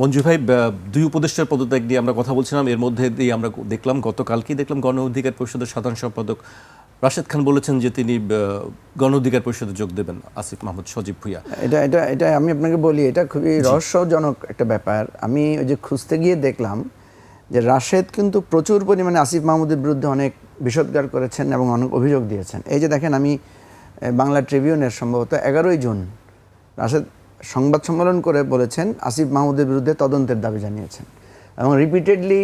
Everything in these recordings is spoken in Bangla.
মঞ্জু ভাই, দুই উপদেষ্টার পদত্যাগ নিয়ে আমরা কথা বলছিলাম। এর মধ্যে দিয়ে আমরা দেখলাম, গতকালকেই দেখলাম গণ অধিকার পরিষদের সাধারণ সম্পাদক রাশেদ খান বলেছেন যে তিনি গণ অধিকার পরিষদে যোগ দেবেন আসিফ মাহমুদ সজীব ভুঁইয়া। এটা আমি আপনাকে বলি, এটা খুবই রহস্যজনক একটা ব্যাপার। আমি ওই যে খুঁজতে গিয়ে দেখলাম যে রাশেদ কিন্তু প্রচুর পরিমাণে আসিফ মাহমুদের বিরুদ্ধে অনেক বিষোদ্গার করেছেন এবং অনেক অভিযোগ দিয়েছেন। এই যে দেখেন, আমি বাংলা ট্রিবিউনের সম্ভবত 11ই জুন রাশেদ সংবাদ সম্মেলন করে বলেছেন আসিফ মাহমুদের বিরুদ্ধে তদন্তের দাবি জানিয়েছেন এবং রিপিটেডলি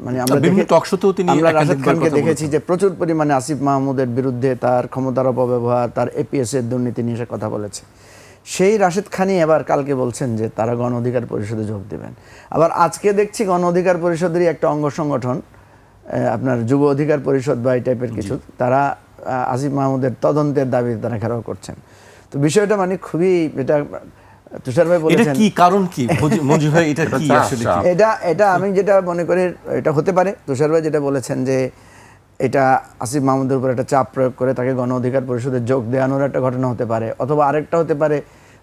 মানে আমরা রাশেদ খানকে দেখেছি যে প্রচুর পরিমাণে আসিফ মাহমুদের বিরুদ্ধে তার ক্ষমতার অপব্যবহার, তার এপিএস এর দুর্নীতি নিয়ে সে কথা বলেছে। সেই রাশেদ খানই এবার কালকে বলছেন যে তারা গণ অধিকার পরিষদে যোগ দেবেন। আবার আজকে দেখছি গণ অধিকার পরিষদেরই একটা অঙ্গ সংগঠন, আপনার যুব অধিকার পরিষদ বা এই টাইপের কিছু, তারা আসিফ মাহমুদের তদন্তের দাবি তারা ঘেরাও করছেন। তো বিষয়টা মানে খুবই, এটা তুষার ভাই বলেছেন কি কারণ কি মঞ্জু ভাই, এটা কি আসলে এটা আমি যেটা মনে করি এটা হতে পারে, তুষার ভাই যেটা বলেছেন যে এটা আসিফ মাহমুদের উপর একটা চাপ প্রয়োগ করে তাকে গণ অধিকার পরিষদে যোগ দেওয়ানোর একটা ঘটনা হতে পারে, অথবা আরেকটা হতে পারে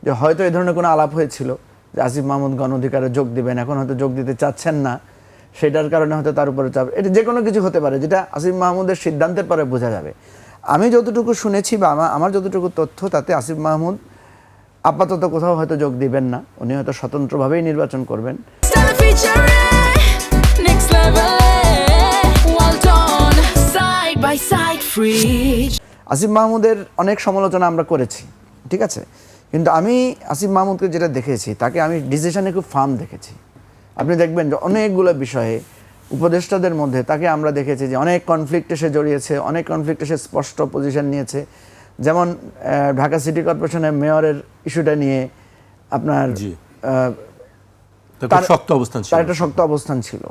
যে হয়তো এই ধরনের কোনো আলাপ হয়েছিল যে আসিফ মাহমুদ গণ অধিকারে যোগ দিবেন, এখন হয়তো যোগ দিতে চাচ্ছেন না, সেটার কারণে হয়তো তার উপরে চাপ, এটা যে কোনো কিছু হতে পারে, যেটা আসিফ মাহমুদের সিদ্ধান্তের পরে বোঝা যাবে। আমি যতটুকু শুনেছি বা আমার যতটুকু তথ্য, তাতে আসিফ মাহমুদ আপাতত কোথাও হয়তো যোগ দিবেন না, উনি হয়তো স্বতন্ত্রভাবেই নির্বাচন করবেন। আসিফ মাহমুদের অনেক সমালোচনা আমরা করেছি, ঠিক আছে, কিন্তু আমি আসিফ মাহমুদকে যেটা দেখেছি, তাকে আমি ডিসিশনে খুব ফার্ম দেখেছি। আপনি দেখবেন যে অনেকগুলো বিষয়ে উপদেষ্টাদের মধ্যে তাকে আমরা দেখেছি যে অনেক কনফ্লিক্টে সে জড়িয়েছে, অনেক কনফ্লিক্টে সে স্পষ্ট পজিশন নিয়েছে। যেমন ঢাকা সিটি কর্পোরেশনের মেয়রের ইস্যুটা নিয়ে আপনার তার একটা শক্ত অবস্থান ছিল।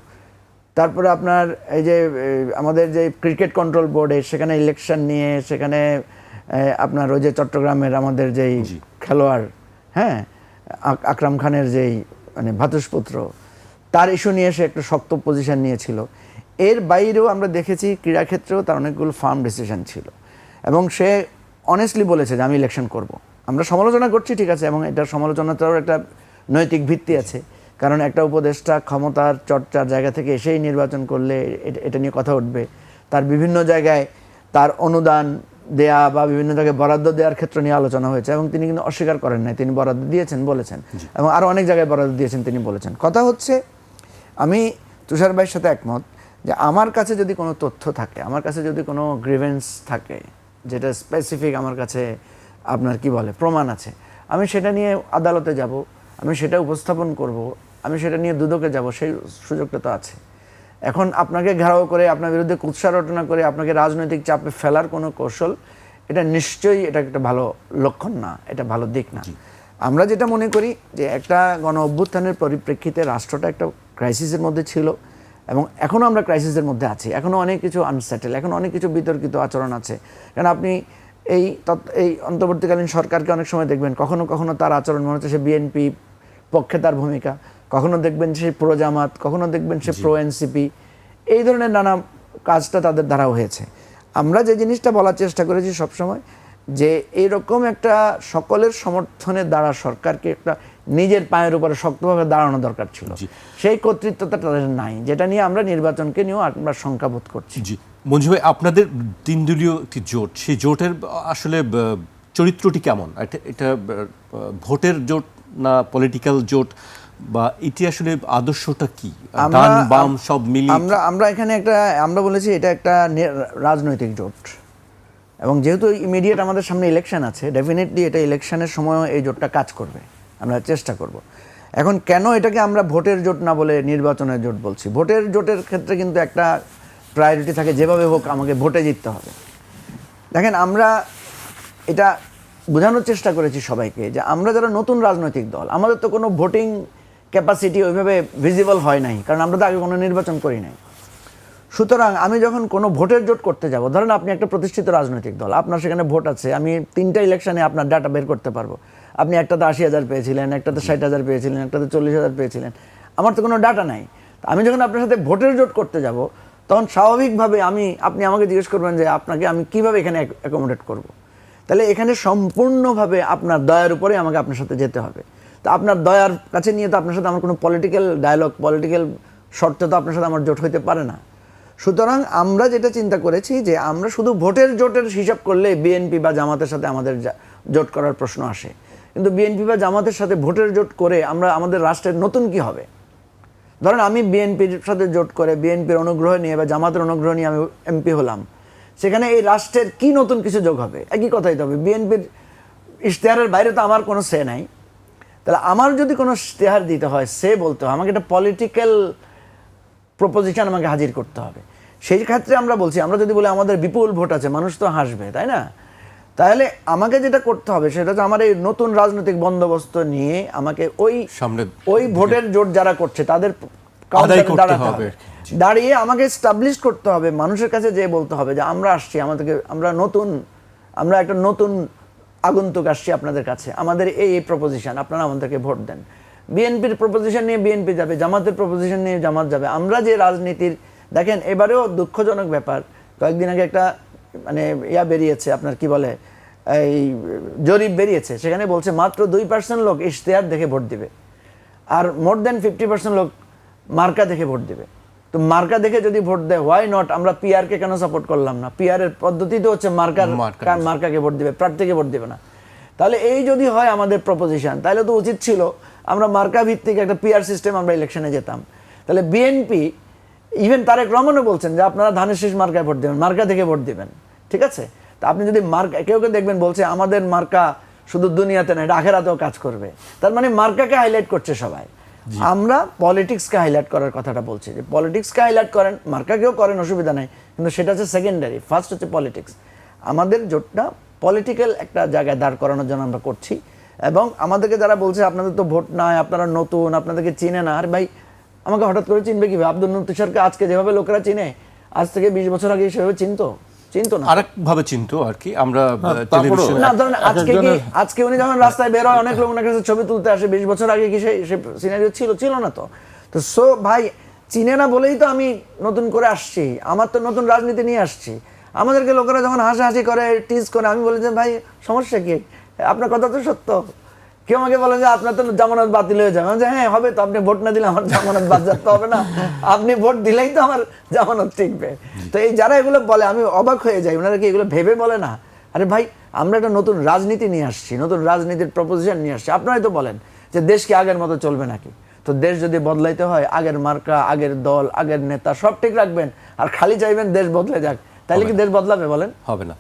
তারপরে আপনার এই যে আমাদের যে ক্রিকেট কন্ট্রোল বোর্ডে, সেখানে ইলেকশন নিয়ে, সেখানে আপনার ওই যে চট্টগ্রামের আমাদের যেই খেলোয়াড়, হ্যাঁ, আকরাম খানের যেই মানে ভ্রাতুষ্পুত্র, তার ইস্যু নিয়ে সে একটা শক্ত পজিশন নিয়েছিল। এর বাইরেও আমরা দেখেছি ক্রীড়াক্ষেত্রেও তার অনেকগুলো ফার্ম ডিসিশন ছিল এবং সে অনেস্টলি বলেছে যে আমি ইলেকশন করব। আমরা সমালোচনা করছি, ঠিক আছে, এবং এটার সমালোচনাটারও একটা নৈতিক ভিত্তি আছে, কারণ একটা উপদেষ্টা ক্ষমতার চর্চার জায়গা থেকে এসেই নির্বাচন করলে এটা নিয়ে কথা উঠবে। তার বিভিন্ন জায়গায় তার অনুদান দেয়া বা বিভিন্ন জায়গায় বরাদ্দ দেওয়ার ক্ষেত্র নিয়ে আলোচনা হয়েছে এবং তিনি কিন্তু অস্বীকার করেন নাই, তিনি বরাদ্দ দিয়েছেন বলেছেন, এবং আরও অনেক জায়গায় বরাদ্দ দিয়েছেন তিনি বলেছেন। কথা হচ্ছে, আমি তুষার ভাইয়ের সাথে একমত যে আমার কাছে যদি কোনো তথ্য থাকে, আমার কাছে যদি কোনো গ্রিভেন্স থাকে, যেটা স্পেসিফিক আমার কাছে আপনার কি বলে প্রমাণ আছে, আমি সেটা নিয়ে আদালতে যাব, আমি সেটা উপস্থাপন করব, আমি সেটা নিয়ে দুদকে যাব, সেই সুযোগটা তো আছে। এখন আপনাকে ঘেরাও করে, আপনার বিরুদ্ধে কুৎসা রটনা করে আপনাকে রাজনৈতিক চাপে ফেলার কোনো কৌশল, এটা নিশ্চয়ই এটা একটা ভালো লক্ষণ না, এটা ভালো দিক না। আমরা যেটা মনে করি যে একটা গণ অভ্যুত্থানের পরিপ্রেক্ষিতে রাষ্ট্রটা একটা ক্রাইসিসের মধ্যে ছিল এবং এখনও আমরা ক্রাইসিসের মধ্যে আছি, এখনও অনেক কিছু আনসেটেল, এখন অনেক কিছু বিতর্কিত আচরণ আছে। কারণ আপনি এই অন্তর্বর্তীকালীন সরকারকে অনেক সময় দেখবেন কখনো কখনো তার আচরণ মনে হচ্ছে সে বিএনপি পক্ষে তার ভূমিকা, কখনো দেখবেন সে প্রো জামাত, কখনো দেখবেন সে প্রো এনসিপি, এই ধরনের নানা কাজটা তাদের দ্বারা হয়েছে। আমরা যে জিনিসটা বলার চেষ্টা করেছি সবসময়, যে এইরকম একটা সকলের সমর্থনের দ্বারা সরকারকে একটা নিজের পায়ের উপরে শক্তভাবে দাঁড়ানো দরকার ছিল, সেই কর্তৃত্বটা তাদের নাই, যেটা নিয়ে আমরা নির্বাচনকে নিয়েও আমরা শঙ্কাবোধ করছি। জি মঞ্জু ভাই, আপনাদের 3 দলীয় একটি জোট, সেই জোটের আসলে চরিত্রটি কেমন? এটা ভোটের জোট না পলিটিক্যাল জোট, বা এটি আসলে আদর্শটা কি? ডান বাম সব মিলিয়ে আমরা এখানে আমরা বলেছি এটা একটা রাজনৈতিক জোট, এবং যেহেতু ইমিডিয়েট আমাদের সামনে ইলেকশন আছে, ডেফিনেটলি এটা ইলেকশনের সময় এই জোটটা কাজ করবে, আমরা চেষ্টা করব। এখন কেন এটাকে আমরা ভোটের জোট না বলে নির্বাচনের জোট বলছি? ভোটের জোটের ক্ষেত্রে কিন্তু একটা প্রায়োরিটি থাকে, যেভাবে হোক আমাকে ভোটে জিততে হবে। দেখেন, আমরা এটা বোঝানোর চেষ্টা করেছি সবাইকে যে আমরা যারা নতুন রাজনৈতিক দল, আমাদের তো কোনো ভোটিং ক্যাপাসিটি ওইভাবে ভিজিবল হয় নাই, কারণ আমরা তো আগে কোনো নির্বাচন করি নাই। সুতরাং আমি যখন কোনো ভোটের জোট করতে যাব, ধরেন আপনি একটা প্রতিষ্ঠিত রাজনৈতিক দল, আপনার সেখানে ভোট আছে, আমি 3টা ইলেকশনে আপনার ডাটা বের করতে পারবো, আপনি একটাতে 80,000 পেয়েছিলেন, একটাতে 60,000 পেয়েছিলেন, একটাতে 40,000 পেয়েছিলেন, আমার তো কোনো ডাটা নাই। আমি যখন আপনার সাথে ভোটের জোট করতে যাব, তখন স্বাভাবিকভাবে আপনি আমাকে জিজ্ঞেস করবেন যে আপনাকে আমি কিভাবে এখানে অ্যাকোমোডেট করব। তাহলে এখানে সম্পূর্ণভাবে আপনার দয়ার উপরে আমাকে আপনার সাথে যেতে হবে। তো আপনার দয়ার কাছে নিয়ে তো আপনার সাথে আমার কোনো পলিটিক্যাল ডায়ালগ, পলিটিক্যাল শর্তে তো আপনার সাথে আমার জোট হইতে পারে না। সুতরাং আমরা যেটা চিন্তা করেছি যে আমরা শুধু জোটের হিসাব করলে বিএনপি বা জামাতের সাথে আমাদের জোট করার প্রশ্ন আসে, কিন্তু বিএনপি বা জামাতের সাথে ভোটের জোট করে আমরা আমাদের রাষ্ট্রের নতুন কি হবে? ধরেন আমি বিএনপির সাথে জোট করে বিএনপির অনুগ্রহ নিয়ে বা জামাতের অনুগ্রহ নিয়ে আমি এমপি হলাম, সেখানে এই রাষ্ট্রের কি নতুন কিছু যোগ হবে? একই কথাই তো হবে, বিএনপির ইশতেহারের বাইরে তো আমার কোনো সে নাই। তাহলে আমার যদি কোনো ইশতেহার দিতে হয়, সে বলতে হয়, আমাকে একটা পলিটিক্যাল প্রপোজিশন আমাকে হাজির করতে হবে। সেই ক্ষেত্রে আমরা বলছি, আমরা যদি বলি আমাদের বিপুল ভোট আছে, মানুষ তো হাসবে, তাই না? তাহলে আমাকে যেটা করতে হবে সেটা হচ্ছে আমার এই নতুন রাজনৈতিক বন্দোবস্ত নিয়ে আমাকে ওই ভোটের জোট যারা করছে তাদের দাঁড়াতে হবে, দাঁড়িয়ে আমাকে এস্টাবলিশ করতে হবে, মানুষের কাছে যেয়ে বলতে হবে যে আমরা আসছি, আমরা একটা নতুন আগন্তুক আসছি আপনাদের কাছে, আমাদের এই প্রপোজিশন, আপনারা আমাদেরকে ভোট দেন। বিএনপির প্রপোজিশন নিয়ে বিএনপি যাবে, জামাতের প্রপোজিশন নিয়ে জামাত যাবে। আমরা যে রাজনীতির, দেখেন এবারেও দুঃখজনক ব্যাপার, কয়েকদিন আগে একটা মানে বেরিয়েছে, আপনার কি বলে, এই জরিপ বেরিয়েছে, সেখানে বলছে মাত্র 2% লোক ইশতেহার দেখে ভোট দিবে, আর মোর দেন 50% লোক মার্কা দেখে ভোট দিবে। তো মার্কা দেখে যদি ভোট দেয়, হোয়াই নট? আমরা পিআরকে কেন সাপোর্ট করলাম না? পিআরের পদ্ধতি তো হচ্ছে মার্কাকে ভোট দিবে, প্রার্থীকে ভোট দিবে না। তাহলে এই যদি হয় আমাদের প্রপোজিশন, তাহলে তো উচিত ছিল আমরা মার্কা ভিত্তিক একটা পিআর সিস্টেম আমরা ইলেকশনে যেতাম। তাহলে বিএনপি, ইভেন তারেক রহমানও বলছেন যে আপনারা ধানের শীষ মার্কায় ভোট দেবেন, মার্কা থেকে ভোট দিবেন, ঠিক আছে? তা আপনি যদি কেউ দেখবেন বলছে আমাদের মার্কা শুধু দুনিয়াতে না, এটা আখেরাতেও কাজ করবে, তার মানে মার্কাকে হাইলাইট করছে সবাই। আমরা পলিটিক্সকে হাইলাইট করার কথাটা বলছি, যে পলিটিক্সকে হাইলাইট করেন, মার্কাকেও করেন, অসুবিধা নাই, কিন্তু সেটা হচ্ছে সেকেন্ডারি, ফার্স্ট হচ্ছে পলিটিক্স। আমাদের জোটটা পলিটিক্যাল একটা জায়গায় দাঁড় করানোর জন্য আমরা করছি। এবং আমাদেরকে যারা বলছে আপনাদের তো ভোট নাই, আপনারা নতুন, আপনাদেরকে চিনে না, আর ভাই আমাকে হঠাৎ করে চিনবে কিভাবে? আব্দুল তুষারকে আজকে যেভাবে লোকেরা চিনে, আজ থেকে 20 বছর আগে সেভাবে চিনতো না, আরেকভাবে চিনতো আর কি। আমরা না, ধরেন আজকে উনি যখন রাস্তায় বের হয়, অনেক লোক ওনার কাছে ছবি তুলতে আসে, 20 বছর আগে কি সে সিনারিও ছিল না? তো সো ভাই, চিনে না বলেই তো আমি নতুন করে আসছি, আমার তো নতুন রাজনীতি নিয়ে আসছি। আমাদেরকে লোকেরা যখন হাসাহাসি করে, টিজ করে, আমি বলি যে ভাই সমস্যা কি? আপনার কথা তো সত্য। কেউ আমাকে বলে যে আপনার তো জামানত বাতিল হয়ে যাবে, যে হ্যাঁ হবে তো, আপনি ভোট না দিলে আমার জামানত বাজেয়াপ্ত হবে না, আপনি ভোট দিলেই তো আমার জামানত টিকবে। তো এই যারা এগুলো বলে আমি অবাক হয়ে যাই, ওনারা কি এগুলো ভেবে বলে না? আরে ভাই, আমরা একটা নতুন রাজনীতি নিয়ে আসছি, নতুন রাজনীতির প্রপোজিশন নিয়ে আসছি। আপনারাই তো বলেন যে দেশ কি আগের মতো চলবে নাকি? তো দেশ যদি বদলাইতে হয়, আগের মার্কা, আগের দল, আগের নেতা সব ঠিক রাখবেন, আর খালি চাইবেন দেশ বদলে যাক, তাহলে কি দেশ বদলাবে? বলেন, হবে না।